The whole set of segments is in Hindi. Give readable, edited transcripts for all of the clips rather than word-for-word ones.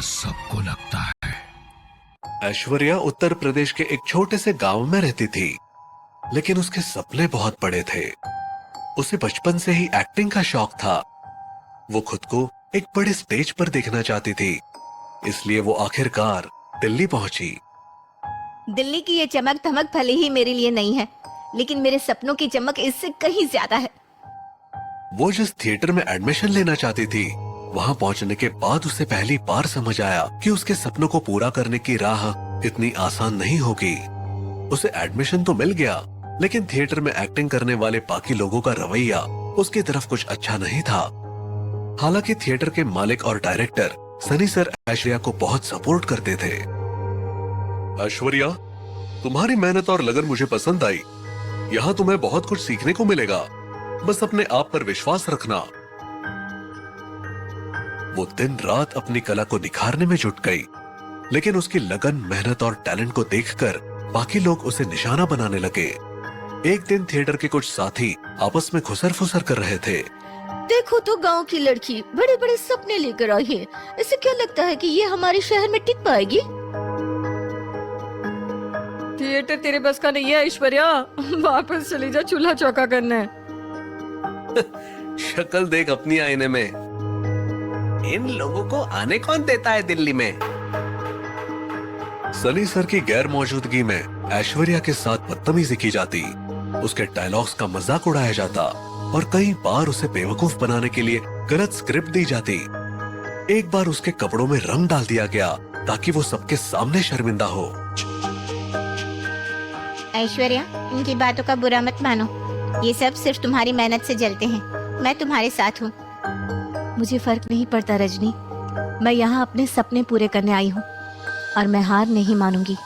सबको लगता है। ऐश्वर्या उत्तर प्रदेश के एक छोटे से गांव में रहती थी, लेकिन उसके सपने बहुत बड़े थे। उसे बचपन से ही एक्टिंग का शौक था। वो खुद को एक बड़े स्टेज पर देखना चाहती थी, इसलिए वो आखिरकार दिल्ली पहुंची। दिल्ली की ये चमक धमक भले ही मेरे लिए नहीं है, लेकिन मेरे सपनों की चमक इससे कहीं ज्यादा है। वो जिस थिएटर में एडमिशन लेना चाहती थी, वहां पहुंचने के बाद उसे पहली बार समझ आया कि उसके सपनों को पूरा करने की राह इतनी आसान नहीं होगी। उसे एडमिशन तो मिल गया, लेकिन थिएटर में एक्टिंग करने वाले बाकी लोगों का रवैया उसकी तरफ कुछ अच्छा नहीं था। हालांकि थिएटर के मालिक और डायरेक्टर सनी सर ऐश्वर्या को बहुत सपोर्ट करते थे। ऐश्वर्या, तुम्हारी मेहनत और लगन मुझे पसंद आई। यहाँ तुम्हें बहुत कुछ सीखने को मिलेगा, बस अपने आप पर विश्वास रखना। वो दिन रात अपनी कला को निखारने में जुट गई, लेकिन उसकी लगन, मेहनत और टैलेंट को देखकर बाकी लोग उसे निशाना बनाने लगे। एक दिन थिएटर के कुछ साथी आपस में खुसर फुसर कर रहे थे। देखो तो गांव की लड़की बड़े बड़े सपने लेकर आई है। इसे क्या लगता है कि ये हमारे शहर में टिक पाएगी? थिएटर तेरे बस का नहीं है ऐश्वर्या, वापस चली जा चूल्हा चौका करने। शक्ल देख अपनी आईने में। इन लोगों को आने कौन देता है दिल्ली में? सनी सर की गैर मौजूदगी में ऐश्वर्या के साथ बदतमीजी की जाती, उसके डायलॉग्स का मजाक उड़ाया जाता और कई बार उसे बेवकूफ बनाने के लिए गलत स्क्रिप्ट दी जाती। एक बार उसके कपड़ों में रंग डाल दिया गया ताकि वो सबके सामने शर्मिंदा हो। ऐश्वर्या, इनकी बातों का बुरा मत मानो। ये सब सिर्फ तुम्हारी मेहनत से जलते हैं। मैं तुम्हारे साथ हूँ। मुझे फर्क नहीं पड़ता रजनी, मैं यहाँ अपने सपने पूरे करने आई हूँ और मैं हार नहीं मानूंगी।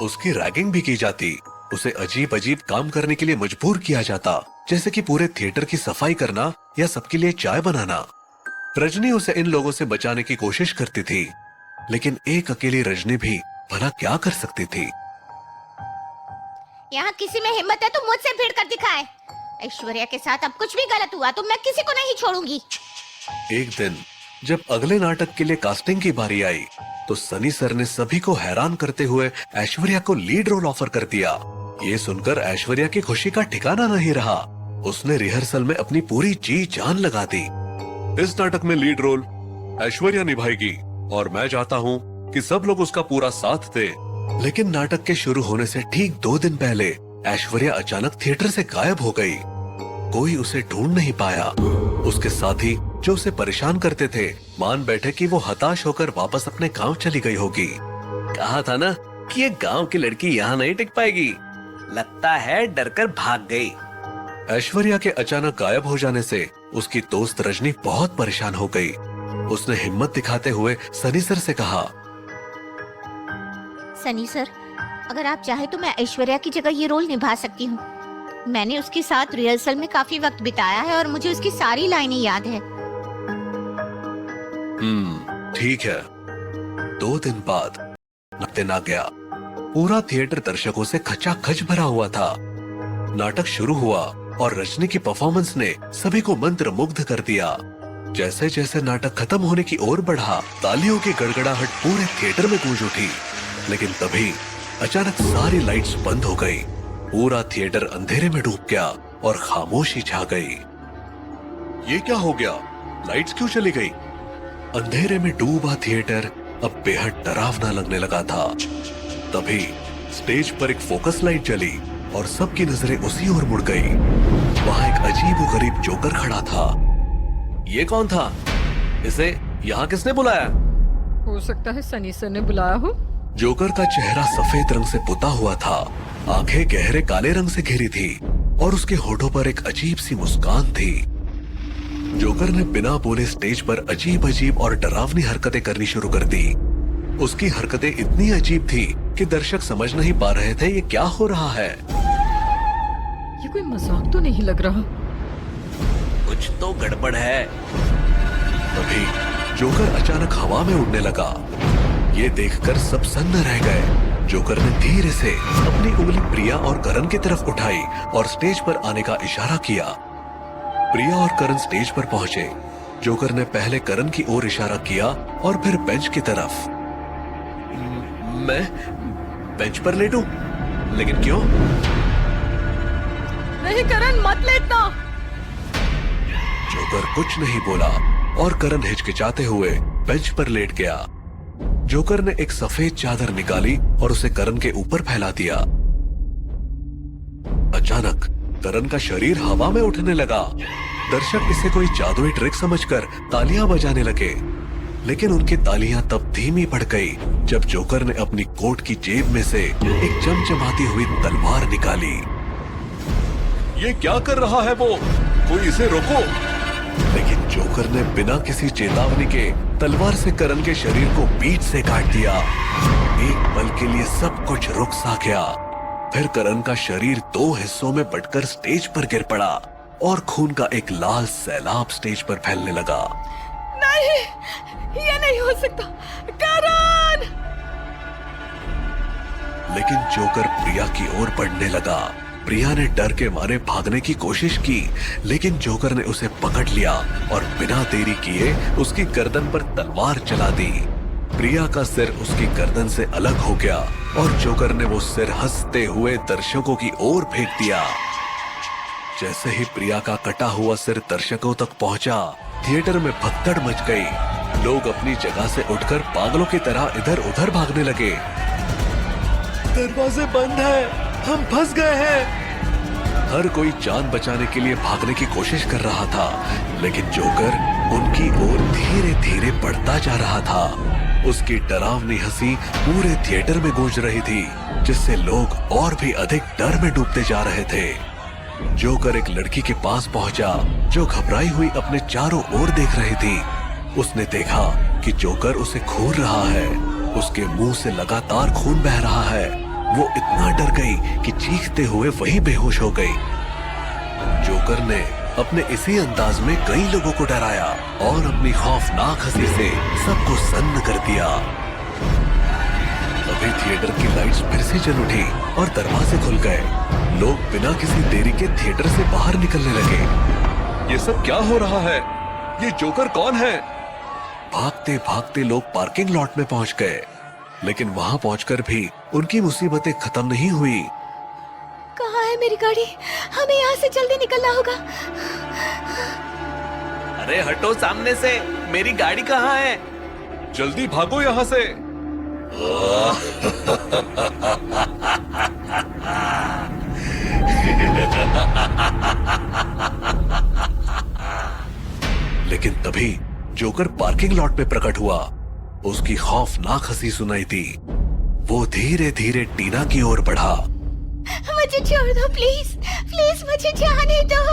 उसकी रैगिंग भी की जाती, उसे अजीब अजीब काम करने के लिए मजबूर किया जाता, जैसे कि पूरे थिएटर की सफाई करना या सबके लिए चाय बनाना। रजनी उसे इन लोगों से बचाने की कोशिश करती थी, लेकिन एक अकेली रजनी भी भला क्या कर सकती थी। यहाँ किसी में हिम्मत है तो मुझसे भिड़ कर दिखाए। ऐश्वर्या के साथ अब कुछ भी गलत हुआ तो मैं किसी को नहीं छोड़ूंगी। एक दिन जब अगले नाटक के लिए कास्टिंग की बारी आई, तो सनी सर ने सभी को हैरान करते हुए ऐश्वर्या को लीड रोल ऑफर कर दिया। ये सुनकर ऐश्वर्या की खुशी का ठिकाना नहीं रहा। उसने रिहर्सल में अपनी पूरी जी जान लगा दी। इस नाटक में लीड रोल ऐश्वर्या निभाएगी और मैं चाहता हूँ कि सब लोग उसका पूरा साथ दे। लेकिन नाटक के शुरू होने से ठीक 2 दिन पहले ऐश्वर्या अचानक थिएटर से गायब हो गई। कोई उसे ढूंढ नहीं पाया। उसके साथी जो उसे परेशान करते थे मान बैठे कि वो हताश होकर वापस अपने गांव चली गई होगी। कहा था ना कि ये गांव की लड़की यहाँ नहीं टिक पाएगी। लगता है डरकर भाग गई। ऐश्वर्या के अचानक गायब हो जाने से उसकी दोस्त रजनी बहुत परेशान हो गई। उसने हिम्मत दिखाते हुए सनी सर से कहा, सनी सर, अगर आप चाहे तो मैं ऐश्वर्या की जगह ये रोल निभा सकती हूँ। मैंने उसके साथ रिहर्सल में काफी वक्त बिताया है और मुझे उसकी सारी लाइनें याद है। ठीक है। 2 दिन बाद दिन आ गया। पूरा थिएटर दर्शकों से खचाखच भरा हुआ था। नाटक शुरू हुआ और रजनी की परफॉर्मेंस ने सभी को मंत्रमुग्ध कर दिया। जैसे जैसे नाटक खत्म होने की ओर बढ़ा, तालियों की गड़गड़ाहट पूरे थिएटर में गूंज उठी। लेकिन तभी अचानक सारी लाइट्स बंद हो गई। पूरा थिएटर अंधेरे में डूब गया और खामोशी छा गई। ये क्या हो गया? लाइट्स क्यों चली गई? अंधेरे में डूबा थिएटर अब बेहद डरावना लगने लगा था। तभी स्टेज पर एक फोकस लाइट जली और सबकी नजरें उसी ओर मुड़ गई। वहां एक अजीबोगरीब जोकर खड़ा था। ये कौन था? इसे यहाँ किसने बुलाया? हो सकता है सनी सर ने बुलाया हो। जोकर का चेहरा सफेद रंग से पुता हुआ था, आंखें गहरे काले रंग से घिरी थी और उसके होठों पर एक अजीब सी मुस्कान थी। जोकर ने बिना बोले स्टेज पर अजीब अजीब और डरावनी हरकतें करनी शुरू कर दी। उसकी हरकतें इतनी अजीब थी कि दर्शक समझ नहीं पा रहे थे ये क्या हो रहा है। ये कोई मजाक तो नहीं लग रहा। कुछ तो गड़बड़ है। तभी जोकर अचानक हवा में उड़ने लगा। ये देखकर सब सन्न रह गए। जोकर ने धीरे से अपनी उंगली प्रिया और करण की तरफ उठाई और स्टेज पर आने का इशारा किया। प्रिया और करण स्टेज पर पहुंचे। जोकर ने पहले करण की ओर इशारा किया और फिर बेंच की तरफ। मैं बेंच पर लेटूं? लेकिन क्यों? नहीं करण, मत लेटना। जोकर कुछ नहीं बोला और करण हिचकिचाते हुए बेंच पर लेट गया। जोकर ने एक सफेद चादर निकाली और उसे करण के ऊपर फैला दिया। अचानक करण का शरीर हवा में उठने लगा। दर्शक इसे कोई जादुई ट्रिक समझकर तालियां बजाने लगे, लेकिन उनकी तालियां तब धीमी पड़ गई जब जोकर ने अपनी कोट की जेब में से एक चमचमाती हुई तलवार निकाली। ये क्या कर रहा है वो? कोई इसे रोको! लेकिन जोकर ने बिना किसी चेतावनी के तलवार से करण के शरीर को पीठ से काट दिया। एक पल के लिए सब कुछ रुक सा गया। फिर करण का शरीर दो हिस्सों में बंटकर स्टेज पर गिर पड़ा और खून का एक लाल सैलाब स्टेज पर फैलने लगा। नहीं, ये नहीं हो सकता। करण! लेकिन जोकर प्रिया की ओर बढ़ने लगा। प्रिया ने डर के मारे भागने की कोशिश की, लेकिन जोकर ने उसे पकड़ लिया और बिना देरी किए उसकी गर्दन पर तलवार चला दी। प्रिया का सिर उसकी गर्दन से अलग हो गया और जोकर ने वो सिर हंसते हुए दर्शकों की ओर फेंक दिया। जैसे ही प्रिया का कटा हुआ सिर दर्शकों तक पहुंचा, थिएटर में भगदड़ मच गई। लोग अपनी जगह से उठकर पागलों की तरह इधर उधर भागने लगे। दरवाजे बंद है, हम फंस गए हैं। हर कोई जान बचाने के लिए भागने की कोशिश कर रहा था, लेकिन जोकर उनकी ओर धीरे धीरे बढ़ता जा रहा था। उसकी डरावनी हंसी पूरे थिएटर में गूंज रही थी, जिससे लोग और भी अधिक डर में डूबते जा रहे थे। जोकर एक लड़की के पास पहुंचा जो घबराई हुई अपने चारों ओर देख रही थी। उसने देखा कि जोकर उसे घूर रहा है। उसके मुंह से लगातार खून बह रहा है। वो इतना डर गई कि चीखते हुए वहीं बेहोश हो गई। जोकर ने अपने इसी अंदाज में कई लोगों को डराया और अपनी खौफनाक हंसी से सबको सन्न कर दिया। अभी थिएटर की लाइट्स फिर से जल उठी और दरवाजे खुल गए। लोग बिना किसी देरी के थिएटर से बाहर निकलने लगे। ये सब क्या हो रहा है? ये जोकर कौन है? भागते भागते लोग पार्किंग लॉट में पहुंच गए, लेकिन वहां पहुंचकर भी उनकी मुसीबतें खत्म नहीं हुई। कहाँ है मेरी गाड़ी? हमें यहाँ से जल्दी निकलना होगा। अरे हटो सामने से, मेरी गाड़ी कहाँ है? जल्दी भागो यहाँ से। लेकिन तभी जोकर पार्किंग लॉट में प्रकट हुआ। उसकी खौफनाक हंसी सुनाई दी। वो धीरे धीरे टीना की ओर बढ़ा। मुझे छोड़ दो प्लीज, प्लीज मुझे जाने दो।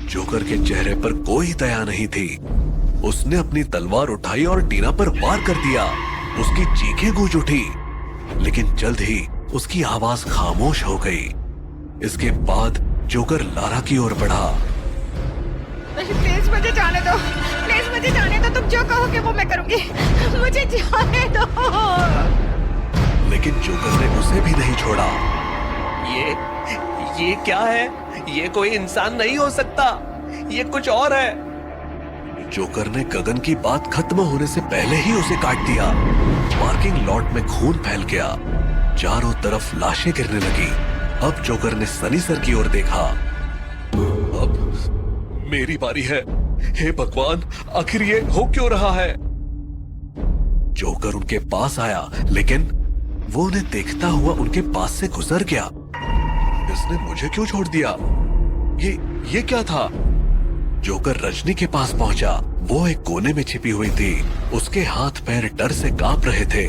जोकर के चेहरे पर कोई दया नहीं थी। उसने अपनी तलवार उठाई और टीना पर वार कर दिया। उसकी चीखें गूंज उठी, लेकिन जल्द ही उसकी आवाज खामोश हो गई। इसके बाद जोकर लारा की ओर बढ़ा। नहीं, प्लीज मुझे जाने दो, प्लीज मुझे जाने दो। तुम जो कहोगे वो मैं करूंगी, मुझे जाने दो। लेकिन जोकर ने उसे भी नहीं छोड़ा। ये क्या है? ये कोई इंसान नहीं हो सकता, ये कुछ और है। जोकर ने गगन की बात खत्म होने से पहले ही उसे काट दिया। पार्किंग लॉट में खून फैल गया। चारों तरफ लाशें गिरने लगी। अब जोकर ने सनी सर की ओर देखा। अब मेरी बारी है। हे भगवान, आखिर ये हो क्यों रहा है? जोकर उनके पास आया, लेकिन वो उन्हें देखता हुआ उनके पास से गुजर गया। इसने मुझे क्यों छोड़ दिया? ये क्या था? जोकर रजनी के पास पहुंचा। वो एक कोने में छिपी हुई थी। उसके हाथ पैर डर से कांप रहे थे।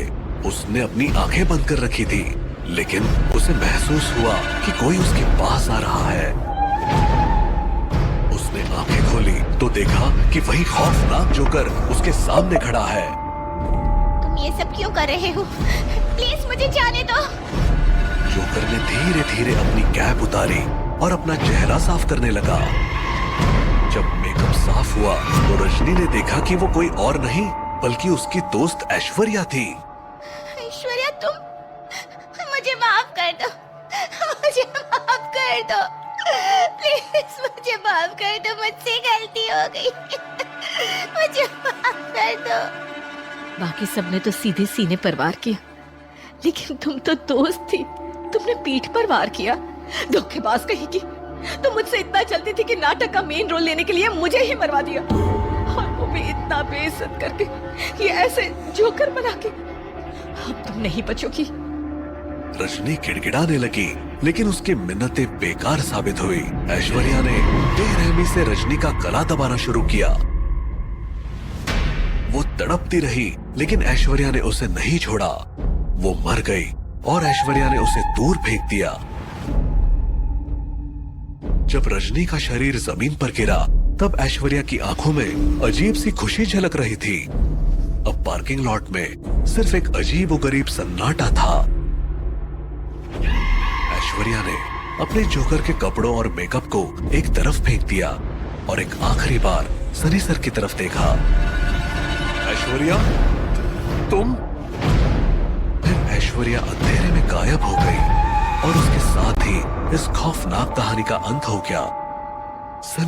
उसने अपनी आंखें बंद कर रखी थी, लेकिन उसे महसूस हुआ कि कोई उसके पास आ रहा है। उसने आंखें खोली तो देखा कि वही खौफनाक जोकर उसके सामने खड़ा है। तुम ये सब क्यों कर रहे हो? प्लीज मुझे जाने दो। जोकर ने धीरे धीरे अपनी कैप उतारी और अपना चेहरा साफ करने लगा। जब मेकअप साफ हुआ तो रजनी ने देखा कि वो कोई और नहीं बल्कि उसकी दोस्त ऐश्वर्या थी। ऐश्वर्या, तुम मुझे माफ कर दो, मुझे माफ कर दो, प्लीज मुझे माफ कर दो, मुझसे गलती हो गई। मुझे माफ कर दो। बाकी सबने तो सीधे सीने पर वार किया, लेकिन तुम तो दोस्त थी, तुमने पीठ पर वार किया। धोखेबाज कहीं की, तुम मुझसे इतना चलती थी कि नाटक का मेन रोल लेने के लिए मुझे ही मरवा दिया, और वो भी इतना बेइज्जत करके, ये ऐसे जोकर बना के। अब तुम नहीं बचोगी। रजनी गिड़गिड़ाने लगी, लेकिन उसकी मिन्नतें बेकार साबित हुई। ऐश्वर्या ने बेरहमी से रजनी का गला दबाना शुरू किया। वो तड़पती रही, लेकिन ऐश्वर्या ने उसे नहीं छोड़ा। वो मर गई और ऐश्वर्या ने उसे दूर फेंक दिया। जब रजनी का शरीर जमीन पर गिरा, तब ऐश्वर्या की आंखों में अजीब सी खुशी झलक रही थी। अब पार्किंग लॉट में सिर्फ एक अजीब व गरीब सन्नाटा था। ऐश्वर्या ने अपने जोकर के कपड़ों और मेकअप को एक तरफ फेंक दिया और एक आखिरी बार सनी सर की तरफ देखा। ऐश्वर्या, तुम? फिर ऐश्वर्या अंधेरे में गायब हो गई और उसके साथ ही इस खौफनाक कहानी का अंत हो गया।